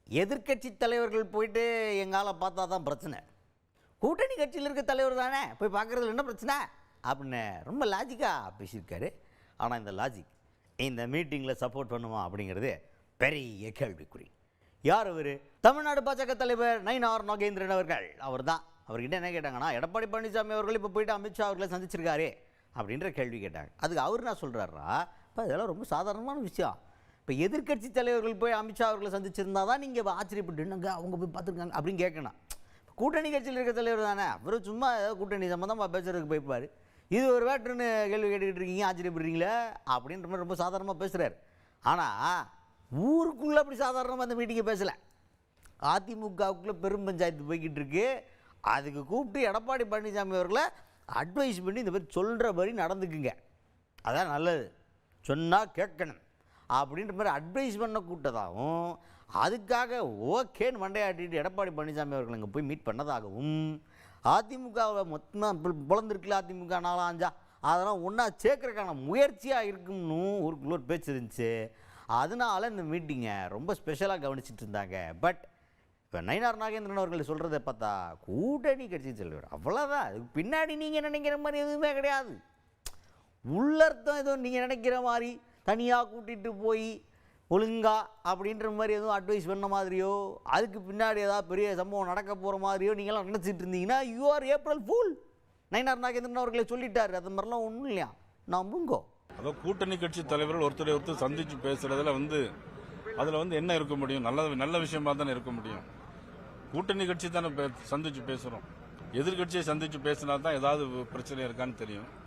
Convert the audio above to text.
எதிர்க்கட்சி தலைவர்கள் போயிட்டு எங்கால பார்த்தா தான் பிரச்சனை. கூட்டணி கட்சியில் இருக்க தலைவர் தானே போய் பார்க்குறதுல என்ன பிரச்சனை அப்படின்னு ரொம்ப லாஜிக்காக பேசியிருக்காரு. ஆனால் இந்த லாஜிக் இந்த மீட்டிங்கில் சப்போர்ட் பண்ணுமா அப்படிங்கிறது பெரிய கேள்விக்குறி. யார் அவர்? தமிழ்நாடு பாஜக தலைவர் நயினார் நாகேந்திரன் அவர்கள். அவர் தான். அவர்கிட்ட என்ன கேட்டாங்கன்னா, எடப்பாடி பழனிசாமி அவர்கள் இப்போ போயிட்டு அமித்ஷா அவர்களை சந்திச்சிருக்காரு அப்படின்ற கேள்வி கேட்டாங்க. அதுக்கு அவர் என்ன சொல்கிறாரா, இப்போ இதெல்லாம் ரொம்ப சாதாரணமான விஷயம். இப்போ எதிர்க்கட்சி தலைவர்கள் போய் அமித்ஷா அவர்களை சந்திச்சிருந்தா தான் நீங்கள் ஆச்சரியப்பட்டுங்க அவங்க போய் பார்த்துருக்காங்க அப்படின்னு கேட்கணும். கூட்டணி கட்சியில் இருக்க தலைவர் தானே, அவர் சும்மா ஏதாவது கூட்டணி சம்மந்தமாக பேசுறதுக்கு போய்ப்பார். இது ஒரு வேட்டுன்னு கேள்வி கேட்டுக்கிட்டு இருக்கீங்க, ஆச்சரியப்படுறீங்களே அப்படின்ற மாதிரி ரொம்ப சாதாரணமாக பேசுகிறார். ஆனால் ஊருக்குள்ளே அப்படி சாதாரணமாக அந்த மீட்டிங்கை பேசலை. அதிமுகவுக்குள்ளே பெரும் பஞ்சாயத்து போய்கிட்டு இருக்கு. அதுக்கு கூப்பிட்டு எடப்பாடி பழனிசாமி அவர்களை அட்வைஸ் பண்ணி இந்த மாதிரி சொல்கிற மாதிரி நடந்துக்குங்க, அதான் நல்லது, சொன்னால் கேட்கணும் அப்படின்ற மாதிரி அட்வைஸ் பண்ண கூட்டதாகவும், அதுக்காக ஓகேன்னு மண்டையாட்டிட்டு எடப்பாடி பழனிசாமி அவர்கள் இங்கே போய் மீட் பண்ணதாகவும், அதிமுகவை மொத்தமாக பிளந்துருக்குல அதிமுக 4-5 அதெல்லாம் ஒன்றா சேர்க்கறதுக்கான முயற்சியாக இருக்கும்னு ஊருக்குள்ள ஒரு பேச்சு இருந்துச்சு. அதனால இந்த மீட்டிங்கை ரொம்ப ஸ்பெஷலாக கவனிச்சிட்டு இருந்தாங்க. பட் இப்போ நயினார் நாகேந்திரன் அவர்கள் சொல்கிறத பார்த்தா கூட்டணி கட்சி சொல்லுவார், அவ்வளோதான். அதுக்கு பின்னாடி நீங்கள் நினைக்கிற மாதிரி எதுவுமே கிடையாது. உள்ளர்த்தம் ஏதோ நீங்கள் நினைக்கிற மாதிரி தனியாக கூட்டிகிட்டு போய் ஒழுங்கா அப்படின்ற மாதிரி எதுவும் அட்வைஸ் பண்ண மாதிரியோ, அதுக்கு பின்னாடி ஏதாவது பெரிய சம்பவம் நடக்க போகிற மாதிரியோ நீங்களாம் நினச்சிட்டு இருந்தீங்கன்னா you are April fool. Nainar Nagendran அவர்களை சொல்லிட்டார், அது மாதிரிலாம் ஒன்றும் இல்லையா, நம்புங்கோ. அதாவது கூட்டணி கட்சி தலைவர்கள் ஒருத்தர் சந்திச்சு பேசுறதுல அதில் என்ன இருக்க முடியும்? நல்ல விஷயமா தானே இருக்க முடியும். கூட்டணி கட்சி தானே சந்திச்சு பேசுகிறோம். எதிர்கட்சியை சந்திச்சு பேசினா தான் ஏதாவது பிரச்சனை இருக்கான்னு தெரியும்.